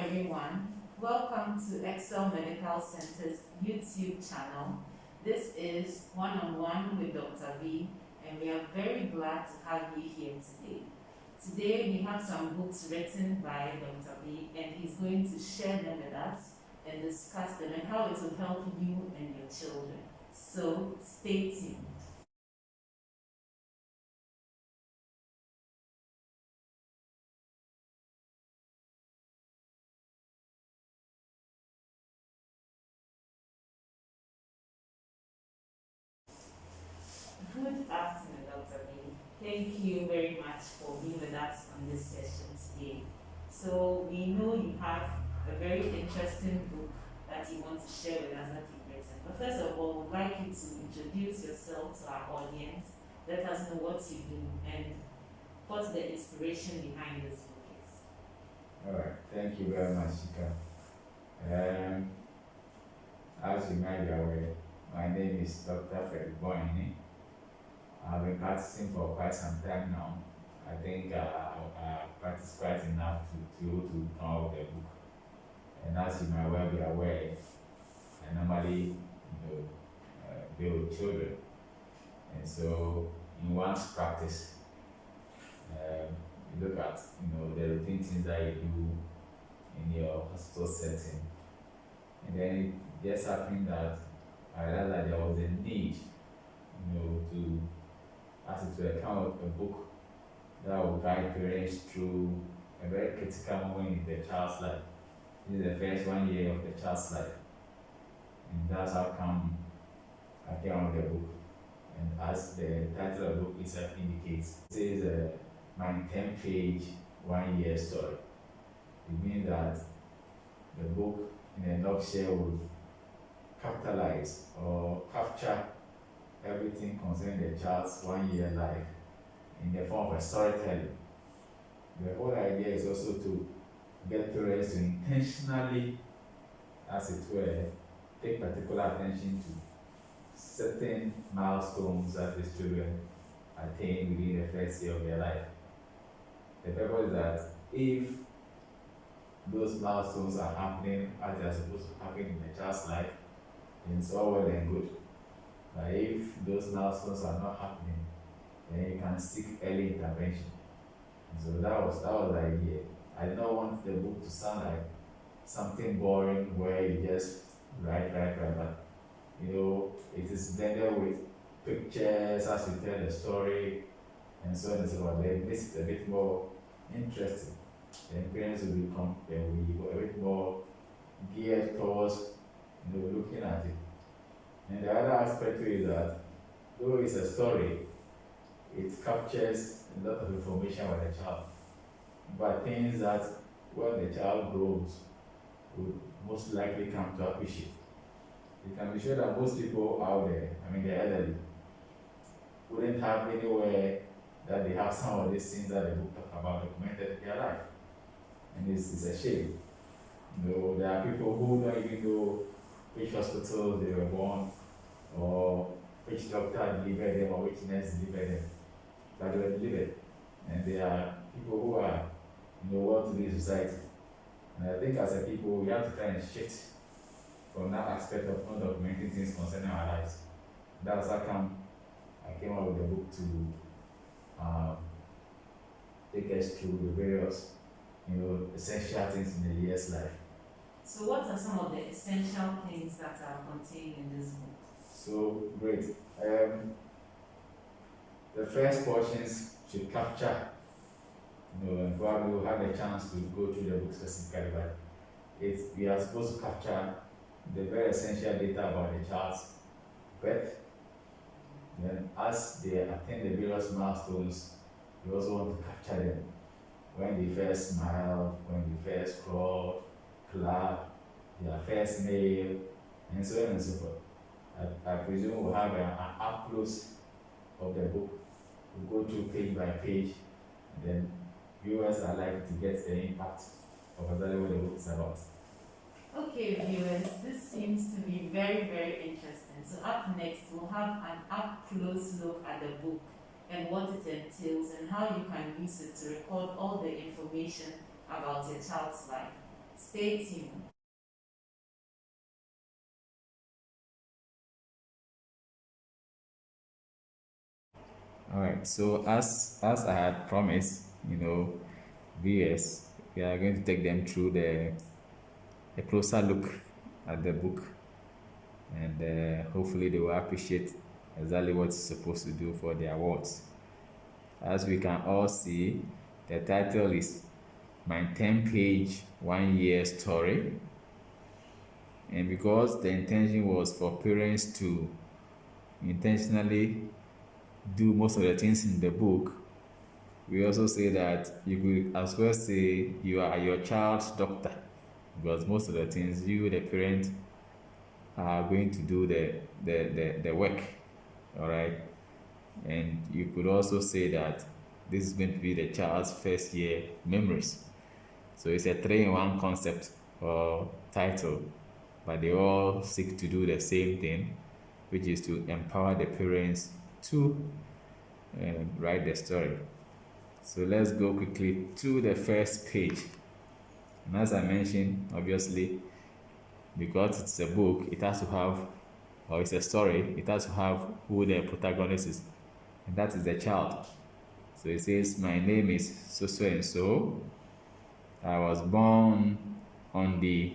everyone. Welcome to Excel Medical Center's YouTube channel. This is One-on-One with Dr. V, and we are very glad to have you here today. Today we have some books written by Dr. V, and he's going to share them with us and discuss them and how it will help you and your children. So stay tuned. Good afternoon, Dr. B. Thank you very much for being with us on this session today. So we know you have a very interesting book that you want to share with us that you've written. But first of all, we'd like you to introduce yourself to our audience. Let us know what you do and what the inspiration behind this book is. All right, thank you very much, Shika. As you might be aware, my name is Dr. Fred Boyne. I've been practicing for quite some time now. I think I practiced quite enough to come out with a book. And as you might well be aware, I normally deal with children. And so in one's practice, you look at the routine things that you do in your hospital setting. And then it just happened that I realized that there was a need, to account a book that will guide parents through a very critical moment in the child's life. This is the first 1 year of the child's life. And that's how come I came out with the book. And as the title of the book itself indicates, it says my 10-page 1 year story. It means that the book in a nutshell would capitalize or capture everything concerning the child's 1 year life in the form of a storytelling. The whole idea is also to get parents to intentionally, as it were, pay particular attention to certain milestones that these children attain within the first year of their life. The purpose is that if those milestones are happening as they are supposed to happen in the child's life, then it's all well and good. But if those milestones are not happening, then you can seek early intervention. And so that was the idea. I did not want the book to sound like something boring where you just write, but it is blended with pictures as you tell the story and so on and so forth. Then makes it a bit more interesting. The parents will become a bit more geared towards looking at it. And the other aspect to it is that though it's a story, it captures a lot of information about the child, but things that when the child grows would most likely come to appreciate. You can be sure that most people out there, the elderly, wouldn't have anywhere that they have some of these things that the book talk about documented in their life. And it's a shame. There are people who don't even know which hospital they were born, or which doctor delivered them, or which nurse delivered them, but they were delivered. And there are people who are well-to-do in society. And I think as a people, we have to try and shift from that aspect of not documenting things concerning our lives. That's how come I came up with the book to take us through the various, essential things in the year's life. So what are some of the essential things that are contained in this book? So great. The first portions should capture, and probably we'll have a chance to go through the book specifically, but we are supposed to capture the very essential data about the child's birth. Then as they attain the various milestones, we also want to capture them. When they first smiled, when they first crawled, clap, their first nail, and so on and so forth. I presume we'll have an up close of the book. We'll go through page by page, and then viewers are likely to get the impact of exactly what the book is about. Okay, viewers, this seems to be very, very interesting. So up next, we'll have an up-close look at the book and what it entails and how you can use it to record all the information about your child's life. Stay tuned. All right. So as I had promised, viewers, we are going to take them through the a closer look at the book, and hopefully they will appreciate exactly what it's supposed to do for the awards. As we can all see, the title is My 10-Page 1 Year Story. And because the intention was for parents to intentionally do most of the things in the book, we also say that you could as well say you are your child's doctor, because most of the things you, the parent, are going to do the work. All right. And you could also say that this is going to be the child's first year memories. So it's a three-in-one concept or title, but they all seek to do the same thing, which is to empower the parents to write the story. So let's go quickly to the first page. And as I mentioned, obviously, because it's a book, it has to have, or it's a story, it has to have who the protagonist is, and that is the child. So it says, my name is so so and so. I was born on the,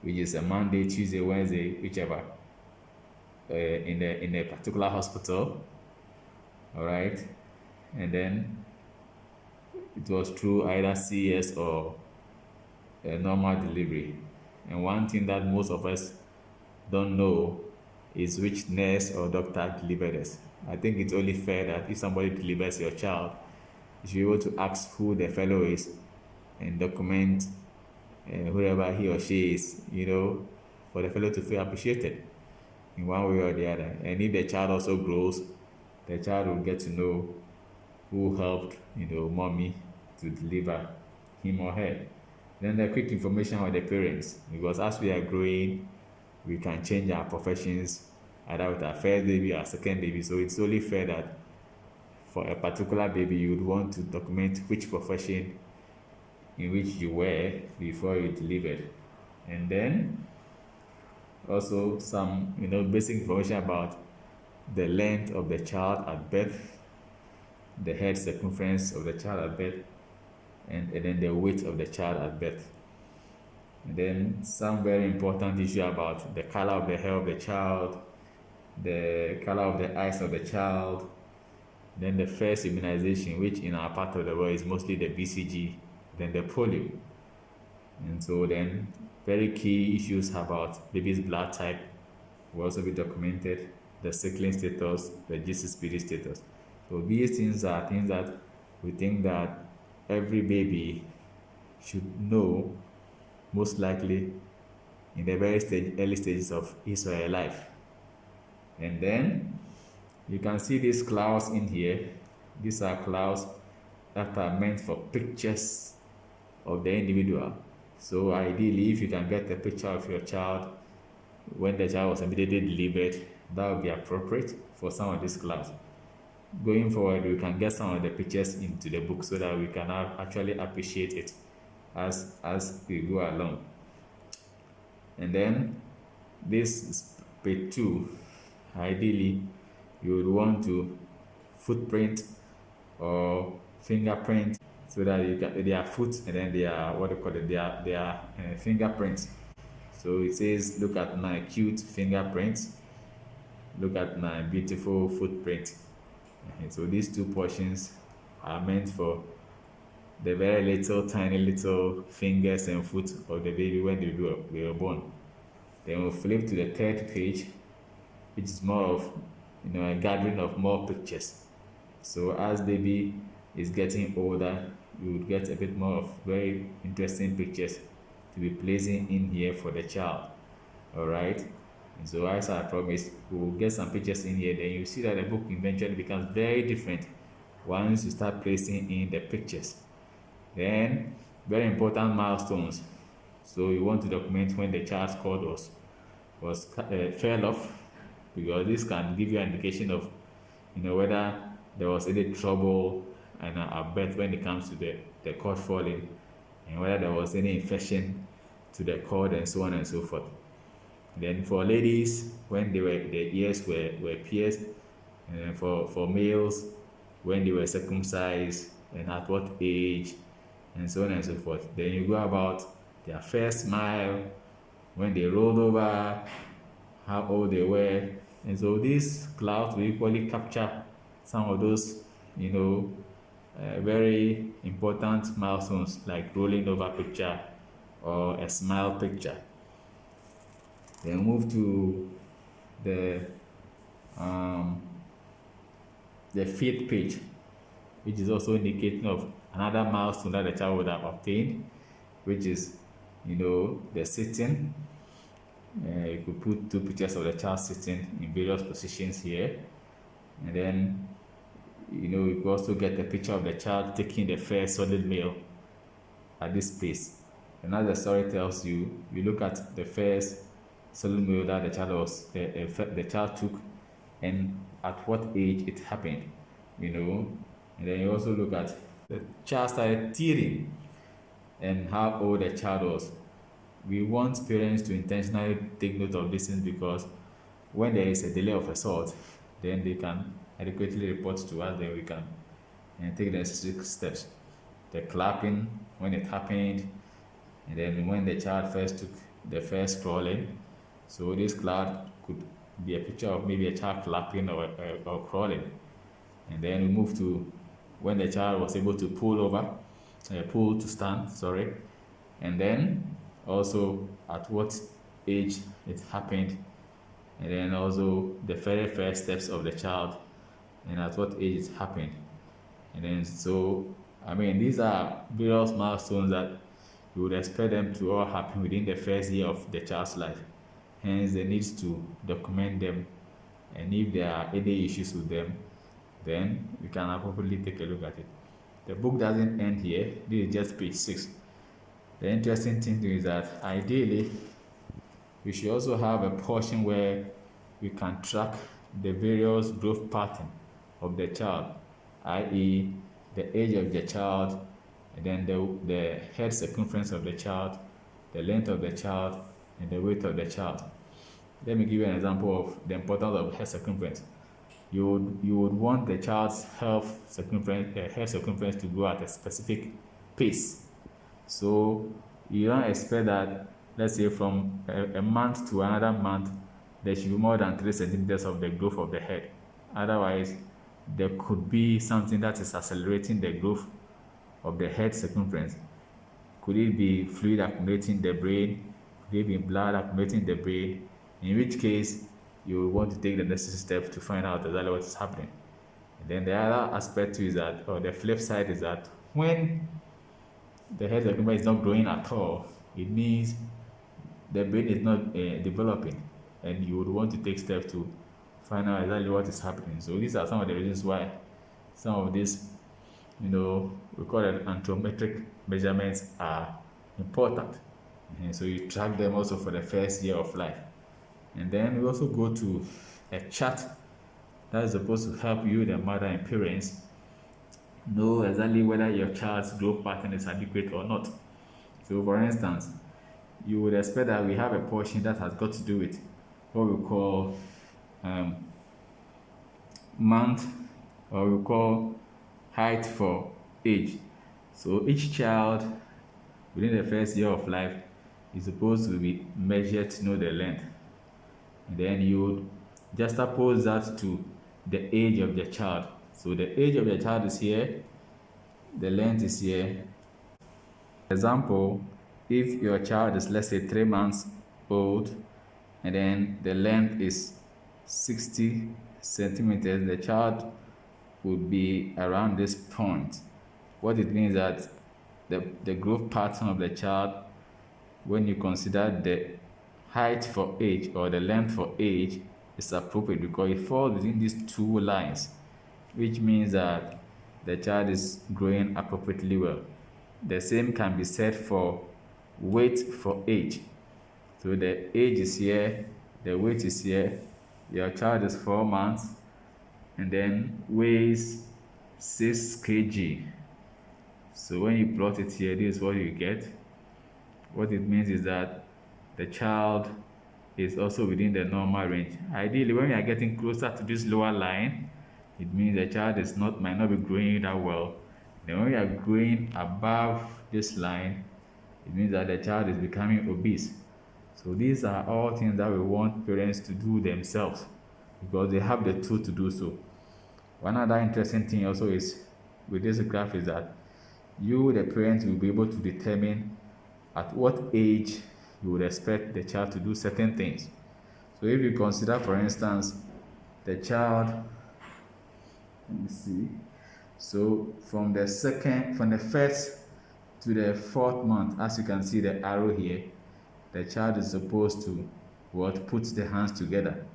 which is a Monday, Tuesday, Wednesday, whichever, in a particular hospital. All right, and then it was through either CS or a normal delivery. And one thing that most of us don't know is which nurse or doctor delivered us. I think it's only fair that if somebody delivers your child, you should be able to ask who the fellow is and document whoever he or she is, for the fellow to feel appreciated in one way or the other. And if the child also grows, the child will get to know who helped, mommy to deliver him or her. Then the quick information on the parents, because as we are growing, we can change our professions either with our first baby or second baby. So it's only fair that for a particular baby, you would want to document which profession in which you were before you delivered. And then also some, basic information about the length of the child at birth, the head circumference of the child at birth, and then the weight of the child at birth. And then some very important issue about the color of the hair of the child, the color of the eyes of the child, then the first immunization, which in our part of the world is mostly the BCG, then the polio. And so then very key issues about baby's blood type will also be documented, the sickling status, the GCSPD status. So these things are things that we think that every baby should know, most likely in the very early stages of his or her life. And then you can see these clouds in here. These are clouds that are meant for pictures of the individual. So ideally, if you can get a picture of your child when the child was immediately delivered, that would be appropriate for some of these clouds. Going forward, we can get some of the pictures into the book so that we can actually appreciate it as we go along. And then this is page 2. Ideally, you would want to footprint or fingerprint so that you get their foot and then their what do you call it, their fingerprints. So it says, look at my cute fingerprints, look at my beautiful footprint. And so these two portions are meant for the very little, tiny little fingers and foot of the baby when they were born. Then we'll flip to the third page, which is more of a gathering of more pictures. So as baby is getting older, you would get a bit more of very interesting pictures to be placing in here for the child. All right. And so as I promised, we'll get some pictures in here. Then you see that the book eventually becomes very different once you start placing in the pictures. Then very important milestones. So you want to document when the child's cord fell off, because this can give you an indication of whether there was any trouble and at birth when it comes to the cord falling. and whether there was any infection to the cord and so on and so forth. Then for ladies, when their ears were pierced, and then for males, when they were circumcised and at what age, and so on and so forth. Then you go about their first smile, when they rolled over, how old they were. And so these clouds will equally capture some of those, very important milestones like rolling over picture or a smile picture. Then move to the um, the fifth page, which is also indicating of another milestone that the child would have obtained, which is, the sitting. You could put two pictures of the child sitting in various positions here, and then, you could also get a picture of the child taking the first solid meal at this place. And as the story tells you, you look at the first solid meal that the child took, and at what age it happened, and then you also look at the child started teething and how old the child was. We want parents to intentionally take note of these things, because when there is a delay of a sort, then they can adequately report to us, then we can take the necessary steps. The clapping when it happened, and then when the child first took the first crawling. So this cloud could be a picture of maybe a child clapping or crawling. And then we move to when the child was able to pull to stand, sorry. And then also at what age it happened, and then also the very first steps of the child, and at what age it happened. And then these are various milestones that you would expect them to all happen within the first year of the child's life. Hence, the need to document them, and if there are any issues with them, then we can appropriately take a look at it. The book doesn't end here. This is just page 6. The interesting thing is that ideally, we should also have a portion where we can track the various growth pattern of the child, i.e., the age of the child, and then the head circumference of the child, the length of the child, and the weight of the child. Let me give you an example of the importance of head circumference. You would want the child's head circumference to grow at a specific pace. So you don't expect that, let's say, from a month to another month, there should be more than 3 centimeters of the growth of the head. Otherwise, there could be something that is accelerating the growth of the head circumference. Could it be fluid accumulating in the brain? Could it be blood accumulating in the brain? In which case, you will want to take the necessary steps to find out exactly what is happening. And then the other aspect is that, or the flip side is that, when the head circumference is not growing at all, it means the brain is not developing, and you would want to take steps to find out exactly what is happening. So these are some of the reasons why some of these, we call it anthropometric measurements are important. And so you track them also for the first year of life. And then we also go to a chart that is supposed to help you, the mother and parents, know exactly whether your child's growth pattern is adequate or not. So for instance, you would expect that we have a portion that has got to do with what we call month, or we call height for age. So each child within the first year of life is supposed to be measured to know the length. And then you would juxtapose that to the age of the child. So the age of the child is here, the length is here. Example, if your child is, let's say, 3 months old, and then the length is 60 centimeters, the child would be around this point. What it means that the growth pattern of the child, when you consider the height for age or the length for age, is appropriate because it falls within these two lines, which means that the child is growing appropriately well. The same can be said for weight for age. So the age is here, the weight is here. Your child is 4 months and then weighs 6 kg. So when you plot it here, this is what you get. What it means is that the child is also within the normal range. Ideally, when we are getting closer to this lower line, it means the child is not might not be growing that well. Then when we are growing above this line, it means that the child is becoming obese. So these are all things that we want parents to do themselves because they have the tool to do so. One other interesting thing also is with this graph is that you, the parents, will be able to determine at what age you would expect the child to do certain things. So if you consider, for instance, the child, let me see. So from the first to the fourth month, as you can see the arrow here, the child is supposed to put the hands together.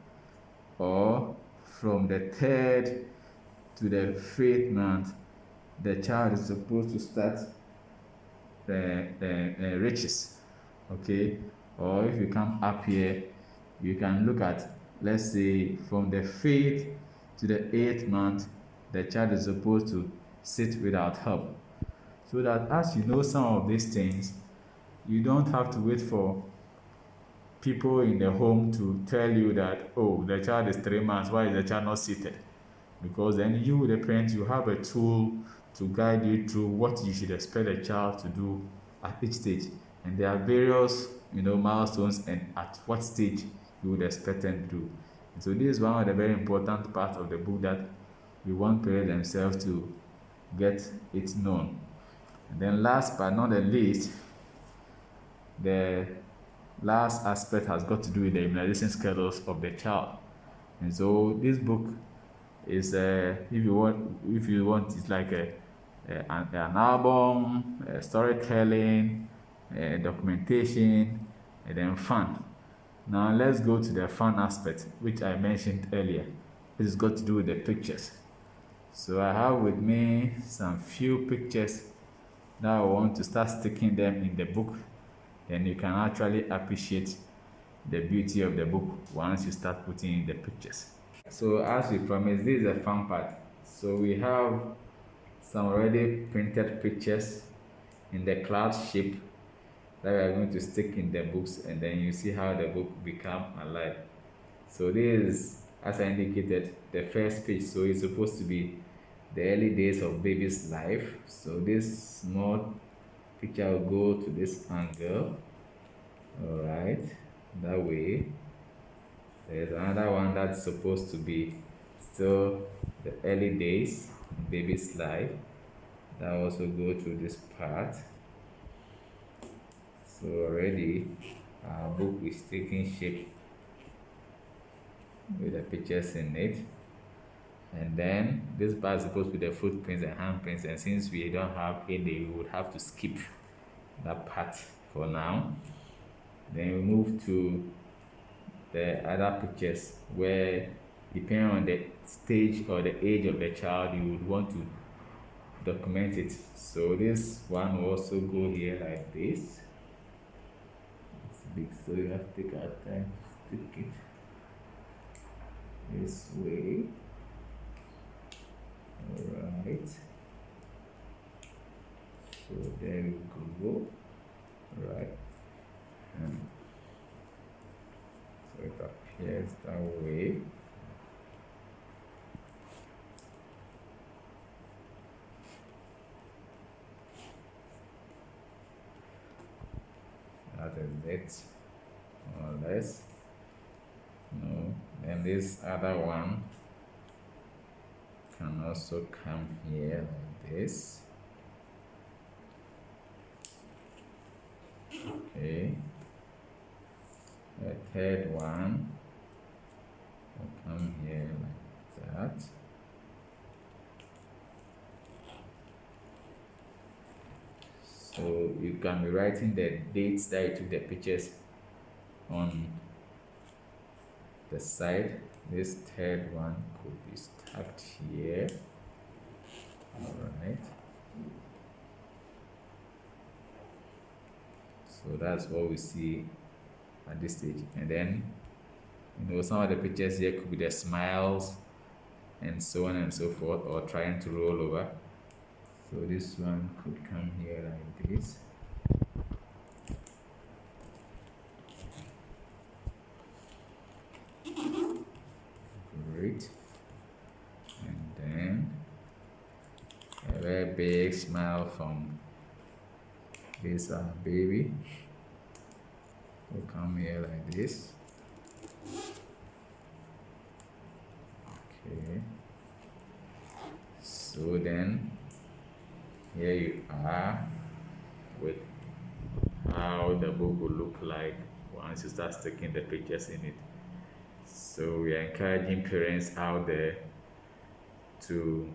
Or from the third to the fifth month, the child is supposed to start the riches. Okay. Or if you come up here, you can look at, let's say, from the fifth to the eighth month, the child is supposed to sit without help. So that as you know some of these things, you don't have to wait for people in the home to tell you that, oh, the child is 3 months, why is the child not seated? Because then you, the parent, you have a tool to guide you through what you should expect a child to do at each stage. And there are various, milestones and at what stage you would expect them to do. And so this is one of the very important parts of the book that we want parents themselves to get it known. And then last but not the least, the last aspect has got to do with the immunization schedules of the child. And so this book is, if you want, it's like an album, storytelling, documentation, and then fun. Now let's go to the fun aspect, which I mentioned earlier. This has got to do with the pictures. So I have with me some few pictures that I want to start sticking them in the book. Then you can actually appreciate the beauty of the book once you start putting in the pictures. So as we promised, this is the fun part. So we have some already printed pictures in the cloud shape that we are going to stick in the books, and then you see how the book become alive. So this is, as I indicated, the first page. So it's supposed to be the early days of baby's life. So this small picture will go to this angle. All right, that way. There's another one that's supposed to be still the early days in baby's life. That also go through this part. So already our book is taking shape with the pictures in it. And then this part is supposed to be the footprints and handprints, and since we don't have any, we would have to skip that part for now. Then we move to the other pictures where, depending on the stage or the age of the child, you would want to document it. So this one will also go here like this. It's big, so you have to take our time to stick it this way. Alright. So there we go. Right. So it appears that way. That is it, more or less. No, then this other one can also come here like this. Okay. The third one will come here like that. So you can be writing the dates that you took the pictures on the side. This third one could be stuck here. All right. So that's what we see at this stage. And then, some of the pictures here could be the smiles and so on and so forth, or trying to roll over. So this one could come here like this. Great. And then a very big smile from this baby. Will come here like this. Okay. So then here you are with how the book will look like once you start sticking the pictures in it. So we are encouraging parents out there to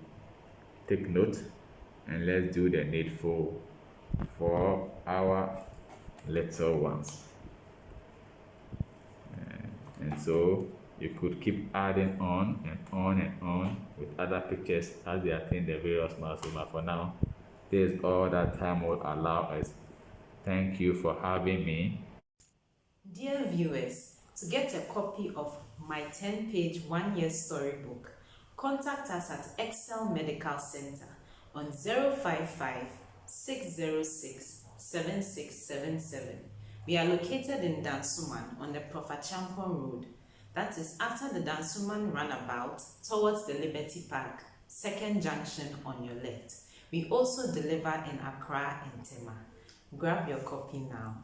take note and let's do the needful for our little ones. And so you could keep adding on and on and on with other pictures as they attain the various milestones. But for now, this is all that time will allow us. Thank you for having me. Dear viewers, to get a copy of my 10-page one-year storybook, contact us at Excel Medical Center on 055 606 7677. We are located in Dansuman on the Profachampon Road. That is after the Dansuman roundabout towards the Liberty Park, second junction on your left. We also deliver in Accra and Tema. Grab your copy now.